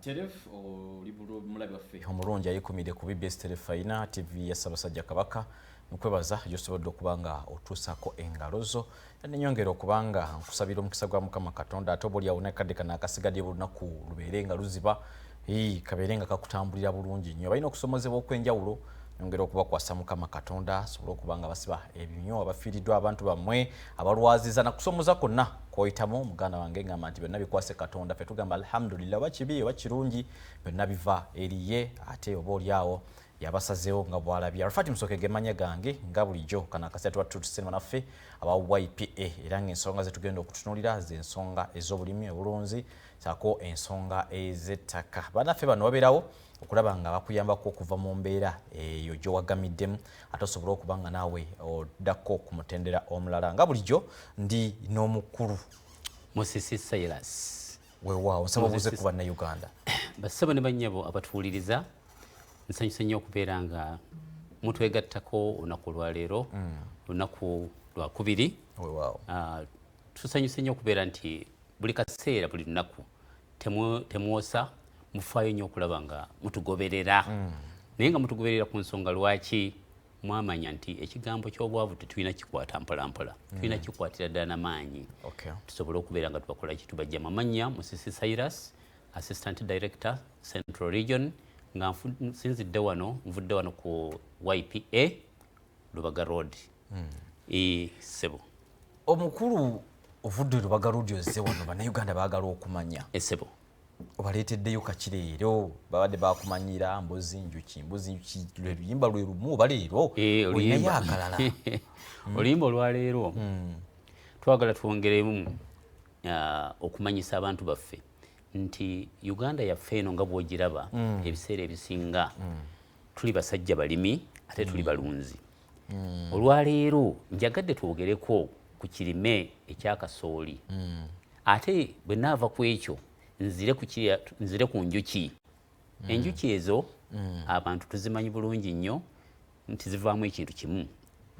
Sheriff olibulu mulabi waffe omulungi ayikumide ku BBS Telefayina TV ya Ssaabasajja Kabaka nkwebaza yosobodde okubanga otuusako engalo zo nenyongera okubanga nkusabira omukisa gwa Mukama Katonda ate obuli awo nakadde kana akasigadde olunaku lubeere nga luziba kabeere nga kakutambulira bulungi nnyo balina okusomozebwa okw'enjawulo nyongera okubakwasa Mukama Katonda asobole okubanga basiba ebinyo abafiiriddwa abantu bammwe abalwaziza nakusomoza konna koyitamu muganda wange ngamba nti byonna bikwase Katonda ffe tugamba alhamdulillah wakibi wakirungi byonna biva eriye ate oba oliawo yabasazeewo nga bwalabya Alfati Musoke gemanya gange nga bulijjo kana akasatu watutusema naffe aba YPA era ng'ensonga zetugenda okutunuulira z'ensonga ez'obulimi obulunzi saako ensonga ez'ettaka bannaffe bano babeerawo okulaba nga bakuyambako okuva mu mbeera eyo gy'owagamiddemu ate osobole okuba nga naawe oddako ku mutendera omulala nga bulijjo ndi n'omukulu Musisi Cyrus weewaawo nsaba obuze ku bannayuganda bassebo ne bannyabo abatuwuliriza nsanyuse nnyo okubeera nga mutwegattako olunaku lwaleero olunaku lwakubiri weewaawo tusanyuse nnyo okubeera nti buli kaseera buli lunaku temwosa mufaayo nnyo okulaba nga mutugoberera naye nga mutugoberera ku nsonga lwaki mwamanya nti ekigambo ky'obwavu tetulina kikwata mpolampola tulina kikwatira ddala n'amaanyi tusobole okubeera nga tubakola kitubajja mamanya Musisi Cyrus Assistant Director Central Region nga nsinzidde wano nvudde wano ku YPA Lubaga Road sebo omukulu ovudde Lubaga Road ozze wano bannayuganda baagala okumanya sebo obaleeteddeyo kakireero babadde bakumanyira mbuzi njuki lweyimba lwe lumu oba leero olinayo akalala oluyimba olwaleero twagala twongeremu okumanyisa abantu baffe nti Uganda yaffe eno nga bw'ogiraba ebiseera ebisinga tuli basajja balimi ate tuli balunzi olwaleero njagadde twogereko ku kirime ekyakasooli ate bwe naava ku ekyo nzire ku njuki enjuki ezo abantu tuzimanyi bulungi nnyo nti zivaamu ekintu kimu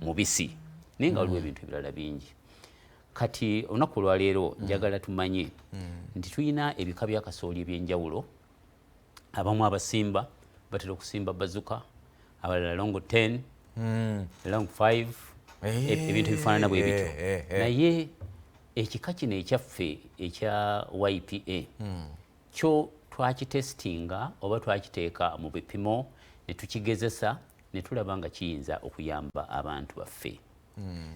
mubisi naye nga waliwo ebintu ebirala bingi kati olunaku olwaleero njagala tumanye nti tulina ebika bya kasooli ebyenjawulo abamu abasimba batera okusimba bazuka abalala longo 10 longo 5 ebintu ebifaanana bwe bityo naye ekika kino ekyaffe ekya YPA kyo twakitesitinga oba twakiteeka mu bipimo ne tukigezesa ne tulaba nga kiyinza okuyamba abantu baffe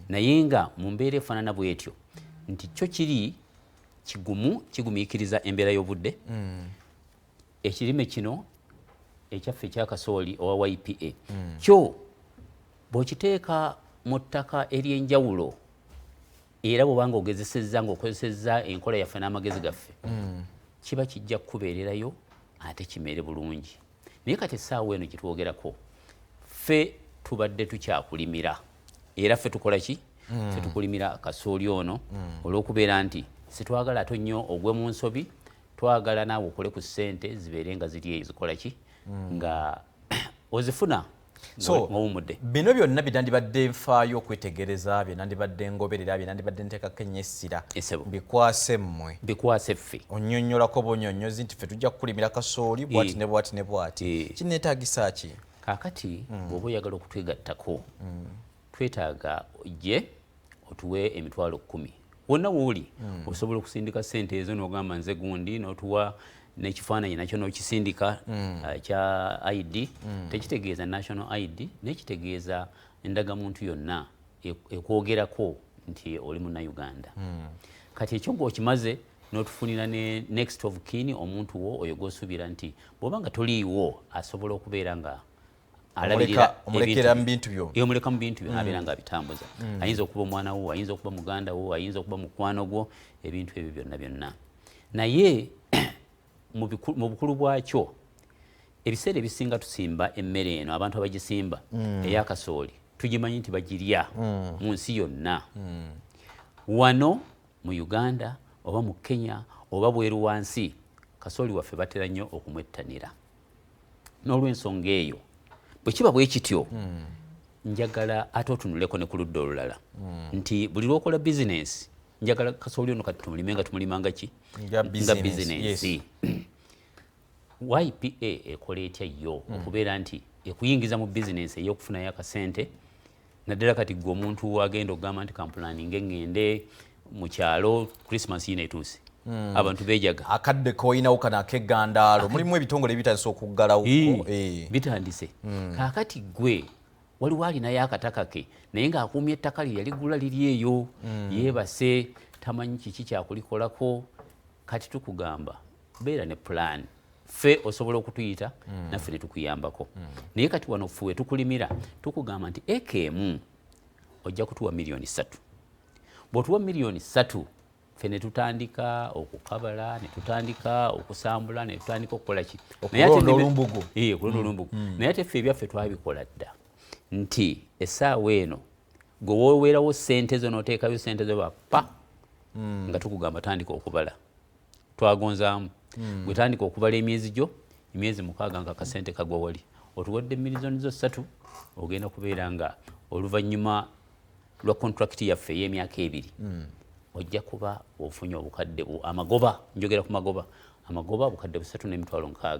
naye nga mu mbeera efaanana bw'etyo nti kyo kiri kigumiikiriza embeera y'obudde ekirime kino ekyaffe ekyakasooli owa YPA kyo bw'okiteeka mu ttaka ery'enjawulo era bw'obanga ogezesezza ng'okozesezza enkola yaffe n'amagezi gaffe kiba kijja kukubeererayo ate kimere bulungi naye kati essaawa eno gyetwogerako ffe tubadde tukyakulimira era ffe tukola ki ffe tukulimira kasooli ono olw'okubeera nti sitwagala ate nnyo ogwe mu nsobi twagala naawe okole ku ssente zibeere nga ziri eyo zikola ki nga ozifuna ng'owumudde bino byonna byandibadde nfaayo okwetegereza byandibadde ngoberera byandibadde nteekako ennyo essira bikwase mmwe bikwase ffe onnyonnyolako bunyonnyozi nti ffe tujja kukulimira kasooli bwati ne bwati ne bwati kineetaagisa ki kaakati bw'oba oyagala okutwegattako twetaaga ojje otuwe emitwalo 10 wonna wooli osobola okusindika ssente ezo n'ogamba nze gundi n'otuwa n'ekifaananyi nakyo n'okisindika kya ID tekitegeeza national ID nekitegeeza endagamuntu yonna ekwogerako nti oli munnayuganda kati ekyo ng'okimaze n'otufunira ne next of kin omuntu wo oyo gw'osuubira nti bw'oba nga toliiwo asobola okubeera nga omulekera mu bintu byo omuleka mu bintu byo abeera nga abitambuza ayinza okuba omwana wo ayinza okuba muganda wo ayinza okuba mukwano gwo ebintu ebyo byonna byonna naye mu bukulu bwakyo ebiseera ebisinga tusimba emmere eno abantu abagisimba eyakasooli tugimanyi nti bagirya mu nsi yonna wano mu Uganda oba mu Kenya oba bweru wansi kasooli waffe batera nnyo okumwettanira n'olw'ensonga eyo bwe kiba bwe kityo njagala ate otunuleko ne ku ludda olulala nti buli lw'okola bizinensi njagala kasooli ono kati tumulime nga tumulima nga ki nga bizinensi YPA ekola etya yo okubeera nti ekuyingiza mu bizinesi ey'okufunayo akasente naddala kati gwe omuntu agenda okugamba nti kampulaninga engende mu kyalo Christmas yina etuuse abantu bejaga akadde koyinawo kano ak'eggandaalo mulimu ebitongole ebitandise okuggalawo bitandise kaakati gwe waliwo alinayo akataka ke naye ng'akuumya ettaka lye yaligula liri eyo yeebase tamanyi kiki kyakulikolako kati tukugamba beera ne plan ffe osobola okutuyita naffe ne tukuyambako naye kati wano ffe we tukulimira tukugamba nti eka emu ojja kutuwa miliyoni 3 bw'otuwa miliyoni 3 ffe ne tutandika okukabala ne tutandika okusambula ne tutandika okukola ki okulonda olumbugu naye ate ffe ebyaffe twabikola dda nti essaawa eno gwe woweerawo ssente zo n'oteekayo ssente zo bappa nga tukugamba tandika okubala twagonzaamu gwe tandika okubala emyezi gyo emyezi 6 nga kasente kagwa wali otuwadde miliyoni zo 3 ogenda kubeera nga oluvannyuma lwa kontrakiti yaffe ey'emyaka 2 ojja kuba ofunye obukadde amagoba njogera ku amagoba obukadde 3.6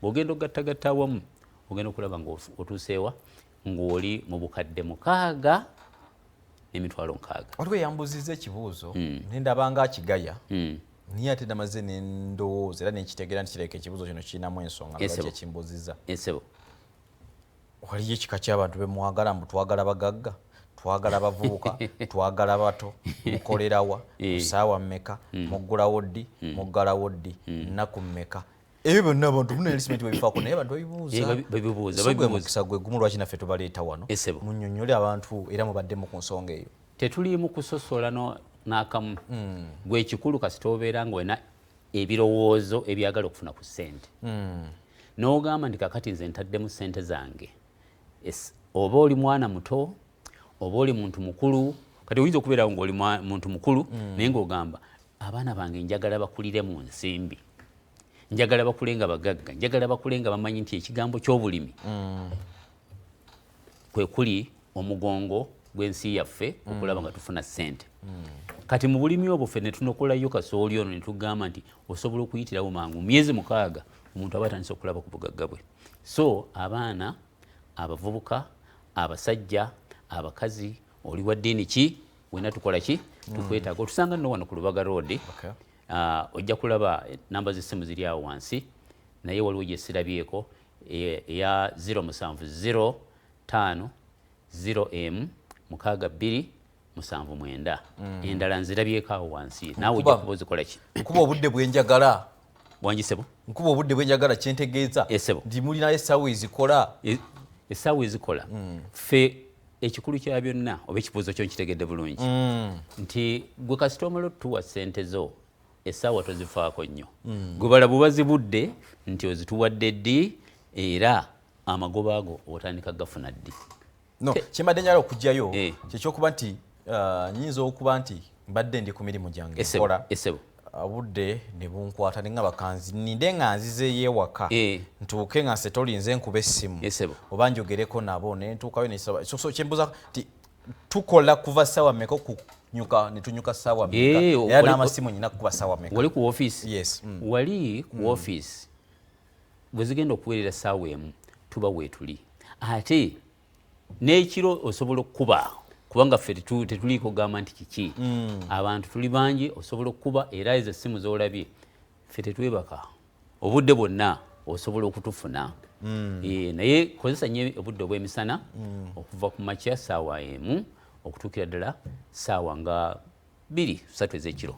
bw'ogenda okugattagatta awamu ogenda okulaba nga otuuseewa ng'oli mu bukadde 6.6. waliwo eyambuzizza ekibuuzo nendaba nga akigaya niye ate namaze nendowooza era nenkitegeera nti kireka ekibuuzo kino kirinamu ensonga lwaki ekimbuzizza waliyo ekika ky'abantu bemwagala mbu twagala bagagga twagala bavubuka twagala bato mukolerawa kusaawa mmeka muggulawo ddi muggalawo ddi nnaku mmeka ebyo byonna abantu munaelisiment webifaako naye abantu babibuuza mukisa gwe gumu lwaki naffe tubaleeta wano munnyonnyole abantu era mubaddemu ku nsonga eyo tetuliimu kusosola n'akamu gwe ekikulu kasita obeera nga olina ebirowoozo ebyagala okufuna ku ssente n'ogamba nti kakati nze ntaddemu ssente zange oba oli mwana muto oba oli muntu mukulu kati oyinza okubeera nga oli muntu mukulu naye ng'ogamba abaana bange njagala bakulire mu nsimbi njagala bakule nga bagagga njagala bakule nga bamanyi nti ekigambo ky'obulimi kwe kuli omugongo gw'ensi yaffe okulaba nga tufuna ssente kati mu bulimi obwo ffe ne tunokolayo kasooli ono ne tugamba nti osobola okuyitirawo mangu myezi 6 omuntu aba atandise okulaba ku bugagga bwe so abaana abavubuka abasajja abakazi oli wa ddiini ki wena tukola ki tukwetaaga otusanga nno wano ku Lubaga Road ojja kulaba namba z'essimu ziri awo wansi naye waliwo gye sirabyeko eya 0700M6279 endala nzirabyeko awo wansi naawe ojja kuba ozikola ki nkuba obudde bwenjagala wangisebo nkuba obudde bwenjagala kyentegeeza nti mulinayo essaawa ezikola essaawa ezikola ffe ekikulu kya byonna oba ekibuuzo kyo nkitegedde bulungi nti gwe kasita omala otuwa ssente zo essaawa tozifaako nnyo gwe bala bubazibudde nti ozituwadde ddi era amagoba ago otandika gafuna ddi kyembadde njala okugjayo kyekyokuba nti nyinza okuba nti mbadde ndi ku mirimu gyange nkola obudde ne bunkwata ne nga bakanzi ninde nga nzizeeyo ewaka ntuuke nga setolinze nkuba essimu oba njogereko nabo ne ntuukayo so kyembuuza nti tukola kuva ssaawa mmeka okunyuka ne tunyuka ssaawa mmeka era n'amasimu nyina kukuba ssaawa mmeka wali ku woofiisi wali ku woofiisi bwe zigenda okuweerera ssaawa emu tuba weetuli ate n'ekiro osobola okukuba kubanga ffe tetuliiko kugamba nti kiki abantu tuli bangi osobola okukuba era ezo essimu z'olabye ffe tetwebaka obudde bwonna osobola okutufuna naye kozesa nnyo obudde obw'emisana okuva ku makya ssaawa emu okutuukira ddala ssaawa nga 2-3 ez'ekiro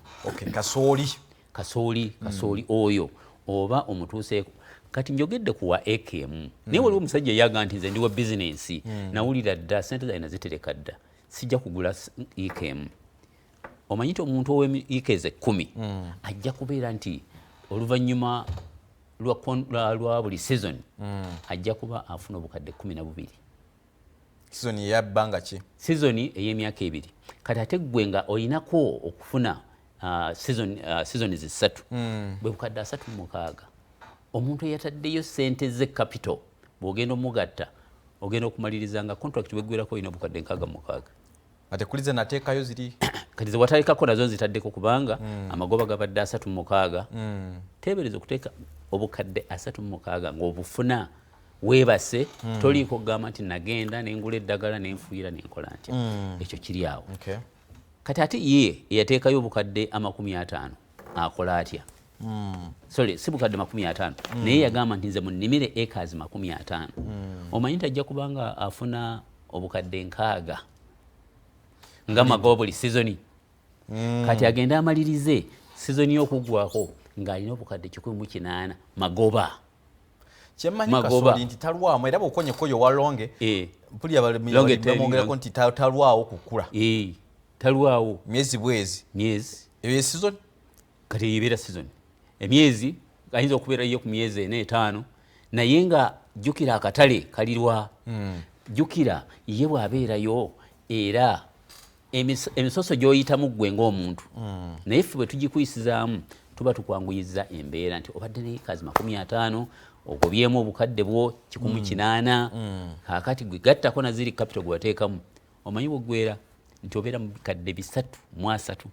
kasooli oyo oba omutuuseeko kati njogedde kuwa ekemu naye waliwo omusajja yaga nti nze ndi wa bizinensi nawulira dda ssente zalina zitereka dda sijja kugula ekemu omanyi nti omuntu ow'ekeze 10 ajja kubeera nti oluvannyuma lwa buli season ajja kuba afuna obukadde 12 season eyabbanga ki season ey'emyaka 2 kati ate gwe nga olinako okufuna season 3 bwe bukadde 36 omuntu eyataddeyo ssente ze capital bw'ogenda omugatta ogenda okumaliriza nga contract bweggwerako olina obukadde 66 ate kulize nateekayo ziri kati zewatalekako nazo nzitaddeko kubanga amagoba gabadde 36 teebereza okuteeka obukadde 36 ng'obufuna weebase toliiko kugamba nti nagenda nengula eddagala nenfuuyira nenkola ntya ekyo kiri awo kati ate ye eyateekayo obukadde 50 akola atya sorry si bukadde 50 naye yagamba nti nze munnimire acres 50 omanyi nti ajja kubanga afuna obukadde 6 nga magoba buli sizoni kati agende amalirize sizoni y'okuggwako ng'alina obukadde 108 magoba kyemmanyi kasoli nti talwamu era bw'okonyeko walonge mpulira bamwongerako nti talwawo kukula talwawo myezi bwezi eyo esizoni kati ebeera sizoni emyezi ayinza okubeera ye ku myezi 4-5 naye nga jjukira akatale kalirwa jjukira ye bw'abeerayo era emisoso gy'oyitamu ggwe ng'omuntu naye ffe bwe tugikuyisizaamu tuba tukwanguyiza embeera nti obadde ne ekazi 50 ogobyemu obukadde bwo 108 kakati gwe gattako naziri capital gwe wateekamu omanyi bweggwera nti obeera mu bikadde 3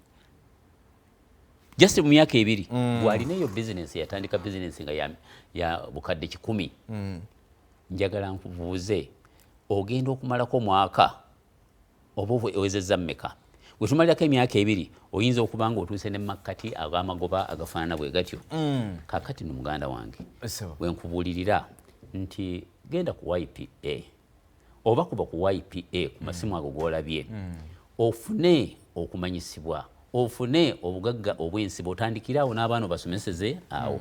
just mu myaka 2 bw'alina eyo bizinesi yatandika bizinesi nga ya bukadde 10 njagala nkubuuze ogenda okumalako mwaka oba owezezza mmeka bwe tumalirako emyaka 2 oyinza okuba nga otuuse ne makkati ag'amagoba agafaanana bwe gatyo kakati no muganda wange bwe nkubuulirira nti genda ku YPA oba kuba ku YPA ku masimu ago g'olabye ofune okumanyisibwa ofune obugagga obw'ensibo otandikirawo n'abaana obasomeseze awo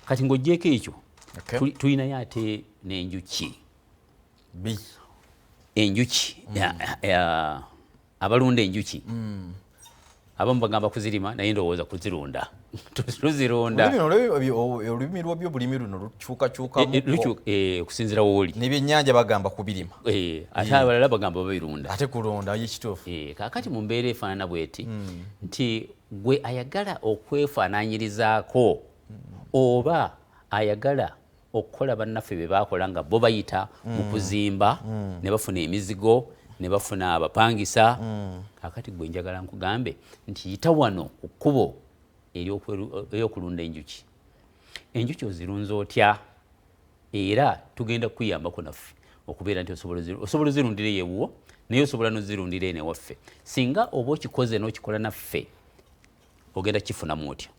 kati ng'oggyeko ekyo tulinayo ate n'enjuki enjuki abalunda enjuki abamu bagamba kuzirima naye ndowooza kuzirunda tuzirunda olulimi lwabyo bulimi luno lukyukakyukamu okusinziira wooli n'ebyennyanja bagamba kubirima ate abalala bagamba babirunda ate kulunda yekituufu kaakati mu mbeera efaanana bweti nti gwe ayagala okwefaananyirizaako oba ayagala okukola bannaffe be baakola nga bo bayita mu kuzimba ne bafuna emizigo ne bafuna abapangisa kakati gwe njagala nkugambe nti yita wano ku kkubo ery'okulunda enjuki ozirunza otya era tugenda kukuyambako naffe okubeera nti osobola ozirundira ewuwo naye osobola nozirundira eno ewaffe singa oba okikoze n'okikola naffe ogenda kifunamu otya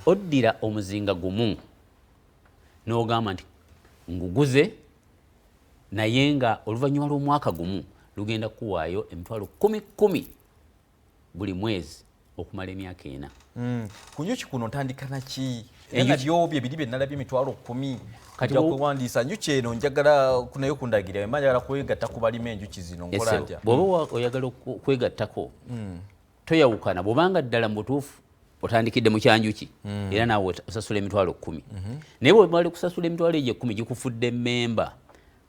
oddira omuzinga gumu n'ogamba nti nguguze naye nga oluvannyuma lw'omwaka gumu lugenda kuwaayo emitwalo 10 buli mwezi okumala emyaka 4 ku njuki kuno ntandika naki nga byobyo biri bye nalabye emitwalo 10 kati okwewandiisa njuki eno njagala nayo kundagira emba njagala kwegatta ku balima enjuki zino nkola ntya bw'oba oyagala kwegattako toyawukana bw'obanga ddala mu butuufu otandikidde mu kyanjuki era naawe osasula emitwalo 10 naye bw'omala kusasula emitwalo egyo 10 gikufudde memba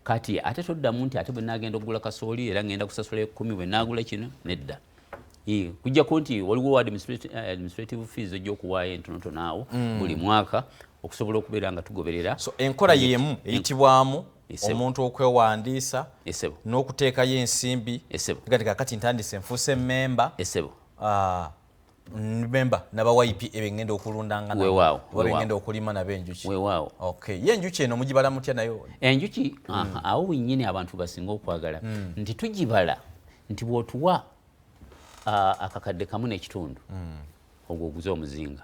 kati ate toddamu nti ate bwe nagenda okugula kasooli era ngenda kusasula 10 bwe nagula kino nedda kujjako nti waliwo administrative fees ojja okuwaayo entonotono awo buli mwaka okusobola okubeera nga tugoberera so enkola yemu eyitibwamu omuntu okwewandiisa n'okuteekayo ensimbi gati kakati ntandise nfuuse memba memba naba YPA ebengenda okulundanga nabo ebengenda okulima nabo enjuki ye enjuki eno mugibala mutya nayo enjuki awo wennyini abantu basinga okwagala nti tugibala nti bw'otuwa akakadde kamu n'ekitundu ogwo oguze omuzinga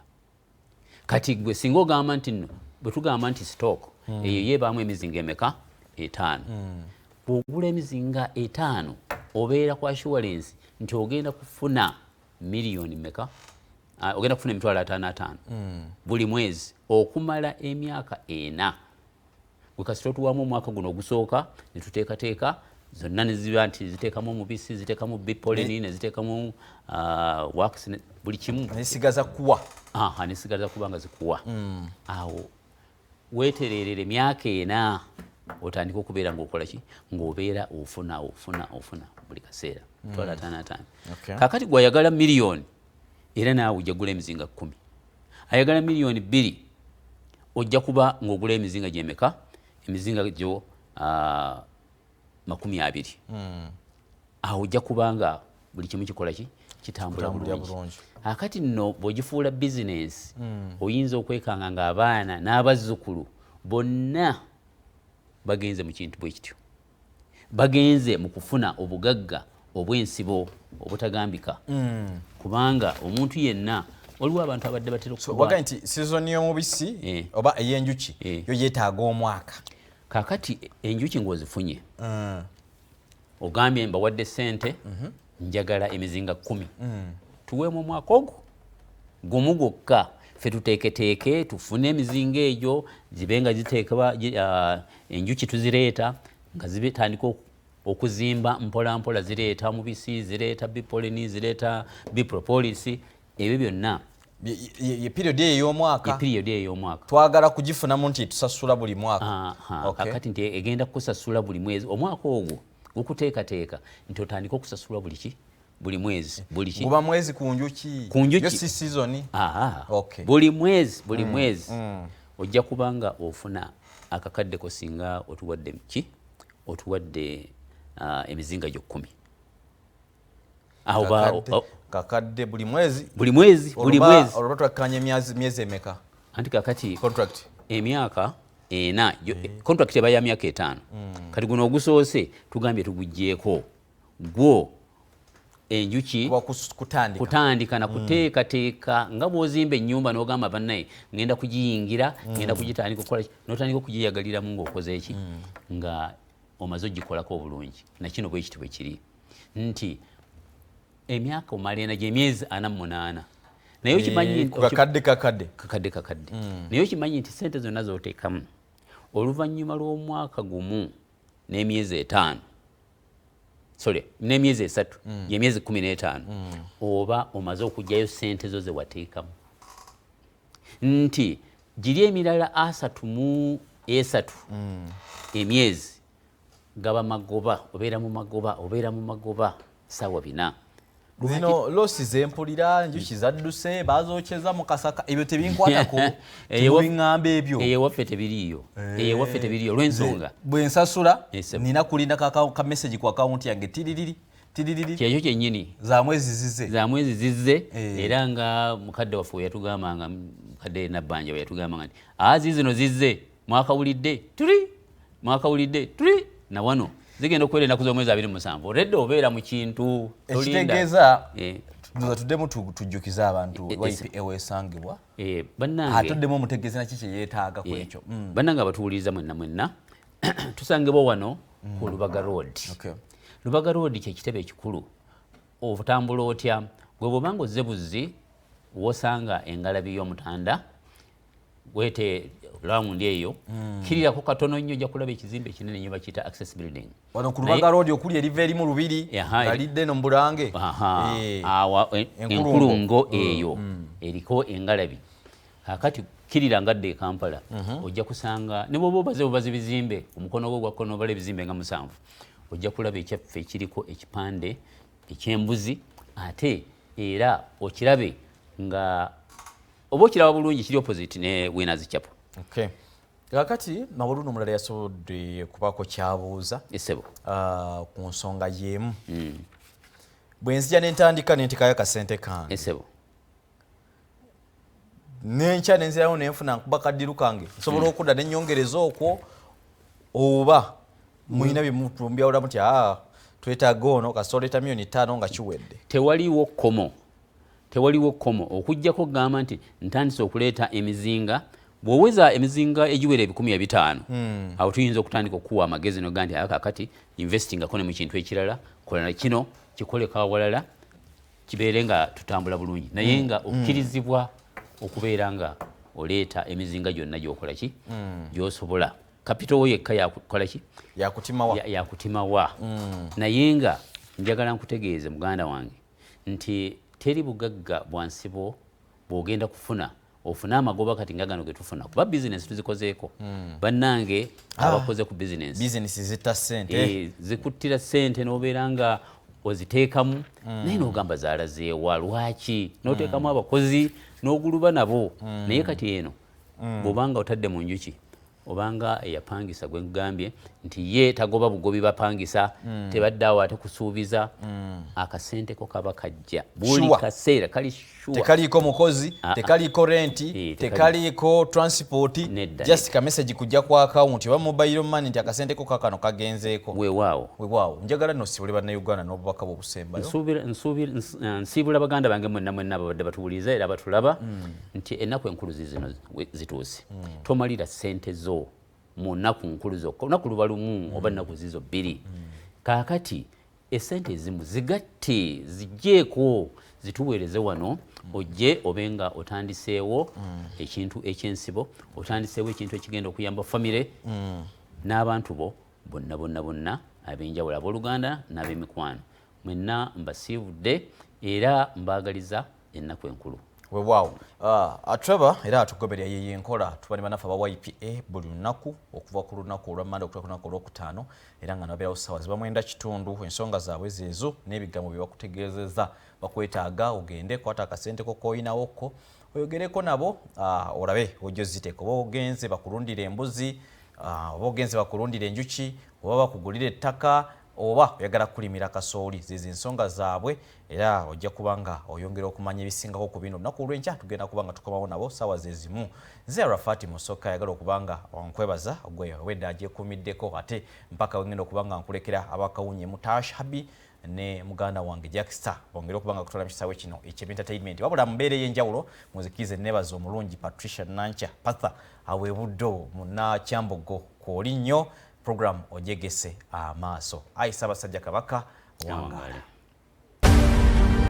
kati gwe singa ogamba nti nno bwe tugamba nti stock eyo yeebaamu emizinga emeka 5 bw'ogula emizinga 5 obeera ku assurance nti ogenda kufuna miliyoni meka ogenda kufuna emitwalo 55 buli mwezi okumala emyaka 4 gwe kasita otuwamu omwaka guno ogusooka ne tuteekateeka zonna ne ziba nti ziteekamu omubisi ziteekamu bipoleni ne ziteekamu wax buli kimu nesigaza kuwa nesigaza kuba nga zikuwa awo weetererera emyaka 4 otandika okubeera ng'okola ki ng'obeera ofuna buli kaseera 55 kakati gw'ayagala miliyoni era naawe ojja kugula emizinga 10 ayagala miliyoni 2 ojja kuba ng'ogula emizinga gy'emeka emizinga gyo 20 awo ojja kuba nga buli kimu kikola ki kitambula bulungi. Akati nno bw'ogifuula bizinensi oyinza okwekanga ng'abaana n'abazzukulu bonna bagenze mu kintu bwe kityo, bagenze mu kufuna obugagga obw'ensibo obutagambika kubanga omuntu yenna waliwo abantu abadde batera okuwaga nti sizoni y'omubisi oba ey'enjuki yo yeetaaga omwaka. Kaakati enjuki ng'ozifunye ogambye mbawadde ssente njagala emizinga 10 tuweemu omwaka ogwo gumu gwokka, ffe tuteeketeeke tufune emizinga egyo zibe nga ziteekebwa enjuki tuzireeta nga zitandika okuzimba mpola mpola, zireeta mubisi, zireeta bipolini, zireeta bipropolisi, ebyo byonna ye period ey'omwaka. Period ey'omwaka twagala kugifunamu nti tusasula buli mwaka. Kakati nti egenda kusasula buli mwezi, omwaka ogwo gukuteekateeka nti otandika okusasula buli mwezi. Guba mwezi ku njuki yo si season. Buli mwezi ojja kubanga ofuna akakadde ko singa otuwadde otuwadde emizinga gyo 10. Kakadde buli mwezi olwo twakanya myezi emeka anti kakati contract emyaka 4 contract eba ya myaka 5 kati guno ogusoose tugambye tugugjeeko gwo enjuki kutandika na kuteekateeka nga bw'ozimba ennyumba n'ogamba bannaye ngenda kugiyingira ngenda kugitandika okukola n'otandika okugiyagaliramu ng'okoze eki nga omaze ogikolako obulungi. Nakino bwe kiti bwe kiri nti emyaka omalena gy'emyezi 48 naye okimanyi kakadde naye okimanyi nti ssente zonna z'oteekamu oluvannyuma lw'omwaka gumu n'emyezi 5 n'emyezi 3 gy'emyezi 15 oba omaze okugyayo ssente zo ze wateekamu. Nti giri emirala 3 emyezi gaba magoba, obeera mu magoba ssaawa 4. Zino losi zempulira njuki zadduse bazokyeza mu kasaka ebyo tebinkwatako tubiŋŋamba ebyo eyewaffe tebiriyo lw'ensonga bwe nsasula nina kulinda ka message ku akawunti yange tiririri kyekyo kyennyini za mwezi zizze era nga mukadde waffe we yatugambanga mukadde Nabbanja we yatugambanga nti zizino zizze mwakawulidde tuli na wano zigenda okubeera ennaku z'omwezi 27 oredde obeera mu kintu ekitegeeza tuddemu tujjukiza abantu YPA wesangibwa atuddemu omutegeeza naki kye yeetaaga ku ekyo bannange abatuwuliriza mwenna tusangibwa wano ku Lubaga Road. Lubaga Road kyekitebe ekikulu otambula otya bwe bwobanga ozze Buzzi wosanga engalabi y'omutanda wete lawundi eyo kirirako katono nnyo ojja kulaba ekizimbe ekinene nnyo bakiyita Access Building wano ku Lubaga Road okuli eriva erimu Lubiri alidde no Mbulange enkulungo eyo eriko engalabi. Akati kirira ngadde e Kampala ojja kusanga ne bwoba obaze bizimbe omukono gwo gwa kkono obala ebizimbe nga 7 ojja kulaba ekyaffe ekiriko ekipande eky'embuzi ate era okirabe nga oba okiraba bulungi kiri opposite ne Winners Chapel. Kakati mawululu omulala yasobodde kubaako kyabuuza ku nsonga y'emu bwe nzija n'entandika n'entekayo akasente kange n'enkya nenzirayo nenfuna nkuba kaddiru kange nsobola okudda n'ennyongereza okwo oba muyina bye mutumbyawola muti twetaaga ono kasoleta $5,000,000 nga kiwedde. Tewaliwo kkomo okujjako gamba nti ntandise okuleeta emizinga bw'oweza emizinga egiwera 15,000 awo tuyinza okutandika okuwa amagezi noga nti kakati investingako ne mu kintu ekirala kola kino kikoleka awalala kibeere nga tutambula bulungi naye nga okkirizibwa okubeera nga oleeta emizinga gyonna gy'okola ki gy'osobola kapito wo yekka yakukola ki yakutimawa naye nga njagala nkutegeeze muganda wange nti teri bugagga bwansibo bw'ogenda kufuna ofuna amagoba kati nga gano ge tufuna kuba bizinesi tuzikozeeko bannange abakoze ku bizinesi zitta ssente zikuttira ssente n'obeera nga oziteekamu naye n'ogamba zaalazeewa lwaki n'oteekamu abakozi n'oguluba nabo naye kati eno bw'obanga otadde mu njuki obanga eyapangisa gwe ngambye nti ye tagoba bugobi bapangisa tebadde awo ate kusuubiza akasente ko kaba kajja buli kaseera kali sure tekaliko mukozi tekaliko renti tekaliko transport just ka message kujja ku account wa mobile money nti akasente ko kakano kagenzeeko weewaawo njagala no sibule bana Uganda n'obubaka bw'obusembayo nsiibula baganda bange mwenna babadde batuwuliza era batulaba nti ennaku enkulu zino zituuse tomalira sente zo mu nnaku nkulu zokka olunaku luba lumu oba nnaku zizo bbiri kaakati esente ezimu zigatte zijjeeko zituweereze wano ojje obenga otandiseewo ekintu ekyensibo otandiseewo ekintu ekigenda okuyamba famire n'abantu bo bonna ab'enjawulo ab'oluganda n'ab'emikwano mwenna mbasiibudde era mbaagaliza ennaku enkulu weewaawo Trevor era atugoberera ye nkola tubani banafa ba YPA buli lunaku okuva ku lunaku olwa Monday okutuuka ku lunaku olwokutaano era nga nabeerawo ssaawa ziba mwenda kitundu ensonga zaabwe zeezo n'ebigambo bye bakutegeezezza bakwetaaga ogende kwata akasente ko k'oyinawokko oyogereko nabo olabe ojjo ziteeka oba ogenze bakulundira embuzi oba ogenze bakulundira enjuki oba bakugulira ettaka oba oyagala kulimira kasooli zizi ensonga zaabwe era ojja kubanga oyongera okumanya ebisingako ku bino olunaku olw'enkya tugenda kubanga tukomawo nabo ssaawa ze zimu nze Rafati Musoka ayagala okubanga nkwebaza gwe wedda agyekuumiddeko ate mpaka wengenda okubanga nkulekera abakawunye Mutash Habi ne muganda wange Jackster bongera okubanga kutwala kisaawe kino eky'entertainment wabula mbeere y'enjawulo muzikize nebaza omulungi Patricia Nancha Patha awebuddo muna Kyambogo kolinnyo program ojegese amaaso Ayi Ssaabasajja Kabaka wangaala